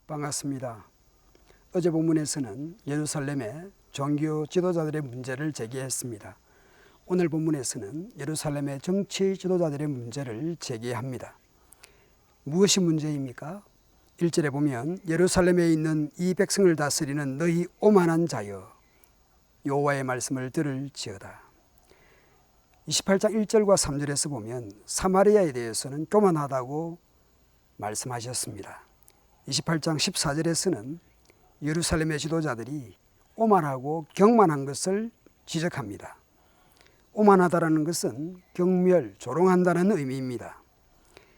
반갑습니다. 어제 본문에서는 예루살렘의 종교 지도자들의 문제를 제기했습니다. 오늘 본문에서는 예루살렘의 정치 지도자들의 문제를 제기합니다. 무엇이 문제입니까? 1절에 보면 예루살렘에 있는 이 백성을 다스리는 너희 오만한 자여 여호와의 말씀을 들을지어다. 28장 1절과 3절에서 보면 사마리아에 대해서는 교만하다고 말씀하셨습니다. 28장 14절에서는 예루살렘의 지도자들이 오만하고 경만한 것을 지적합니다. 오만하다라는 것은 경멸, 조롱한다는 의미입니다.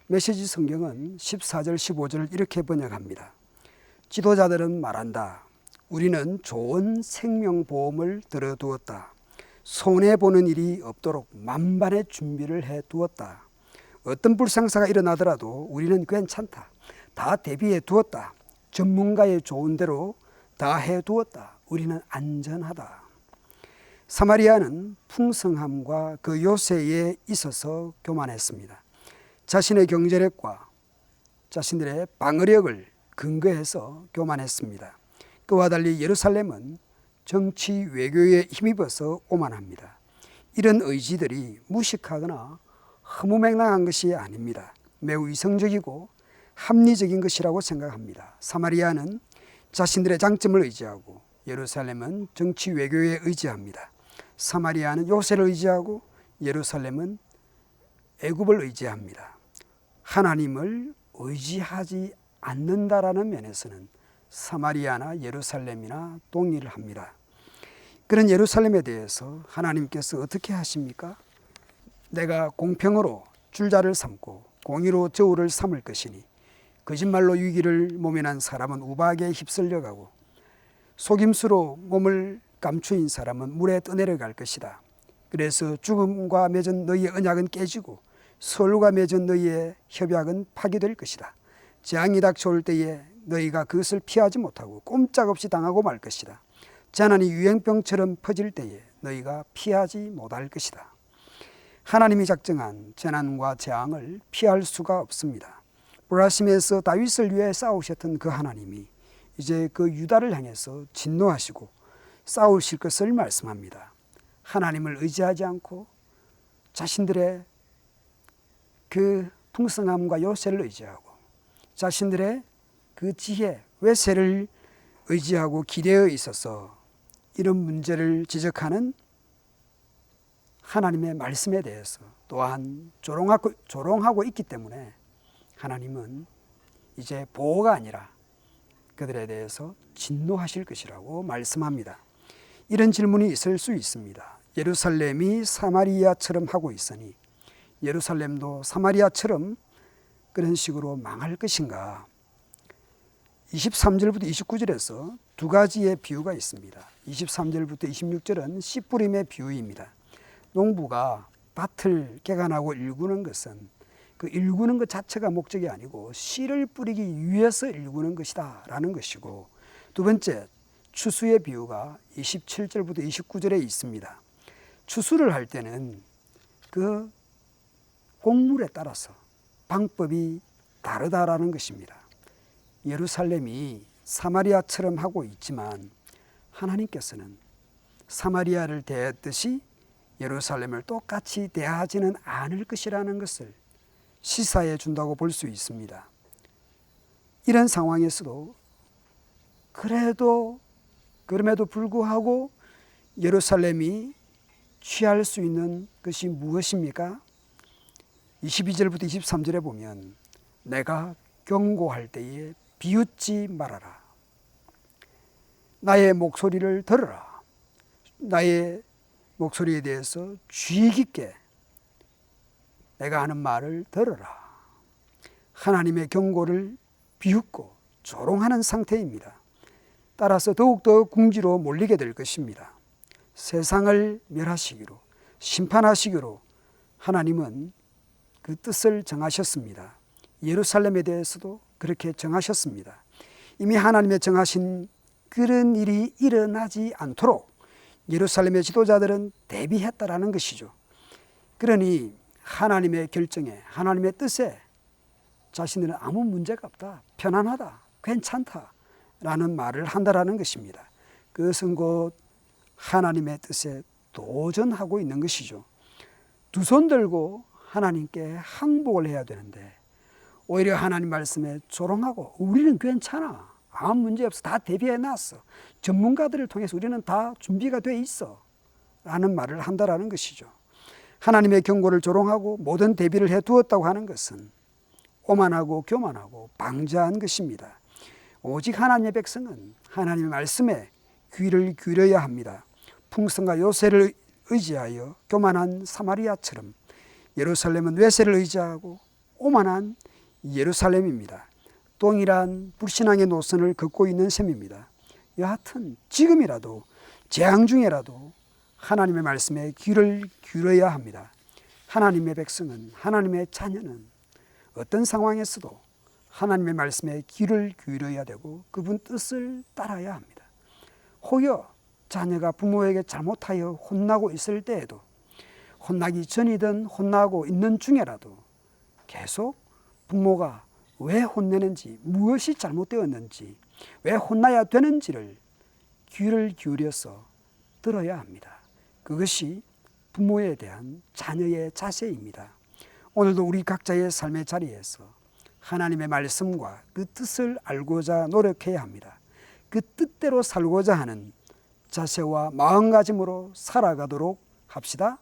메시지 성경은 14절, 15절을 이렇게 번역합니다. 지도자들은 말한다. 우리는 좋은 생명보험을 들어두었다. 손해보는 일이 없도록 만반의 준비를 해두었다. 어떤 불상사가 일어나더라도 우리는 괜찮다. 다 대비해 두었다. 전문가의 좋은 대로 다 해두었다. 우리는 안전하다. 사마리아는 풍성함과 그 요새에 있어서 교만했습니다. 자신의 경제력과 자신들의 방어력을 근거해서 교만했습니다. 그와 달리 예루살렘은 정치 외교에 힘입어서 오만합니다. 이런 의지들이 무식하거나 허무맹랑한 것이 아닙니다. 매우 이성적이고 합리적인 것이라고 생각합니다. 사마리아는 자신들의 장점을 의지하고 예루살렘은 정치 외교에 의지합니다. 사마리아는 요새를 의지하고 예루살렘은 애굽을 의지합니다. 하나님을 의지하지 않는다라는 면에서는 사마리아나 예루살렘이나 동일합니다. 그런 예루살렘에 대해서 하나님께서 어떻게 하십니까? 내가 공평으로 줄자를 삼고 공의로 저울을 삼을 것이니 거짓말로 위기를 모면한 사람은 우박에 휩쓸려가고 속임수로 몸을 감추인 사람은 물에 떠내려갈 것이다. 그래서 죽음과 맺은 너희의 언약은 깨지고 서울과 맺은 너희의 협약은 파기될 것이다. 재앙이 닥쳐올 때에 너희가 그것을 피하지 못하고 꼼짝없이 당하고 말 것이다. 재난이 유행병처럼 퍼질 때에 너희가 피하지 못할 것이다. 하나님이 작정한 재난과 재앙을 피할 수가 없습니다. 브라심에서 다윗을 위해 싸우셨던 그 하나님이 이제 그 유다를 향해서 진노하시고 싸우실 것을 말씀합니다. 하나님을 의지하지 않고 자신들의 그 풍성함과 요새를 의지하고 자신들의 그 지혜, 외세를 의지하고 기대어 있어서 이런 문제를 지적하는 하나님의 말씀에 대해서 또한 조롱하고 있기 때문에 하나님은 이제 보호가 아니라 그들에 대해서 진노하실 것이라고 말씀합니다. 이런 질문이 있을 수 있습니다. 예루살렘이 사마리아처럼 하고 있으니 예루살렘도 사마리아처럼 그런 식으로 망할 것인가? 23절부터 29절에서 두 가지의 비유가 있습니다. 23절부터 26절은 씨 뿌림의 비유입니다. 농부가 밭을 개간하고 일구는 것은 그 일구는 것 자체가 목적이 아니고 씨를 뿌리기 위해서 일구는 것이다 라는 것이고, 두 번째 추수의 비유가 27절부터 29절에 있습니다. 추수를 할 때는 그 곡물에 따라서 방법이 다르다라는 것입니다. 예루살렘이 사마리아처럼 하고 있지만 하나님께서는 사마리아를 대했듯이 예루살렘을 똑같이 대하지는 않을 것이라는 것을 시사해 준다고 볼 수 있습니다. 이런 상황에서도 그럼에도 불구하고 예루살렘이 취할 수 있는 것이 무엇입니까? 22절부터 23절에 보면 내가 경고할 때에 비웃지 말아라. 나의 목소리를 들어라. 나의 목소리에 대해서 주의 깊게 내가 하는 말을 들어라. 하나님의 경고를 비웃고 조롱하는 상태입니다. 따라서 더욱더 궁지로 몰리게 될 것입니다. 세상을 멸하시기로 심판하시기로 하나님은 그 뜻을 정하셨습니다. 예루살렘에 대해서도 그렇게 정하셨습니다. 이미 하나님의 정하신 그런 일이 일어나지 않도록 예루살렘의 지도자들은 대비했다라는 것이죠. 그러니 하나님의 결정에, 하나님의 뜻에 자신들은 아무 문제가 없다, 편안하다, 괜찮다라는 말을 한다라는 것입니다. 그것은 곧 하나님의 뜻에 도전하고 있는 것이죠. 두 손 들고 하나님께 항복을 해야 되는데 오히려 하나님 말씀에 조롱하고 우리는 괜찮아, 아무 문제 없어, 다 대비해놨어, 전문가들을 통해서 우리는 다 준비가 돼 있어 라는 말을 한다라는 것이죠. 하나님의 경고를 조롱하고 모든 대비를 해두었다고 하는 것은 오만하고 교만하고 방자한 것입니다. 오직 하나님의 백성은 하나님의 말씀에 귀를 기울여야 합니다. 풍성과 요새를 의지하여 교만한 사마리아처럼 예루살렘은 외세를 의지하고 오만한 예루살렘입니다. 동일한 불신앙의 노선을 걷고 있는 셈입니다. 여하튼 지금이라도 재앙 중에라도 하나님의 말씀에 귀를 기울여야 합니다. 하나님의 백성은, 하나님의 자녀는 어떤 상황에서도 하나님의 말씀에 귀를 기울여야 되고 그분 뜻을 따라야 합니다. 혹여 자녀가 부모에게 잘못하여 혼나고 있을 때에도 혼나기 전이든 혼나고 있는 중에라도 계속 부모가 왜 혼내는지, 무엇이 잘못되었는지, 왜 혼나야 되는지를 귀를 기울여서 들어야 합니다. 그것이 부모에 대한 자녀의 자세입니다. 오늘도 우리 각자의 삶의 자리에서 하나님의 말씀과 그 뜻을 알고자 노력해야 합니다. 그 뜻대로 살고자 하는 자세와 마음가짐으로 살아가도록 합시다.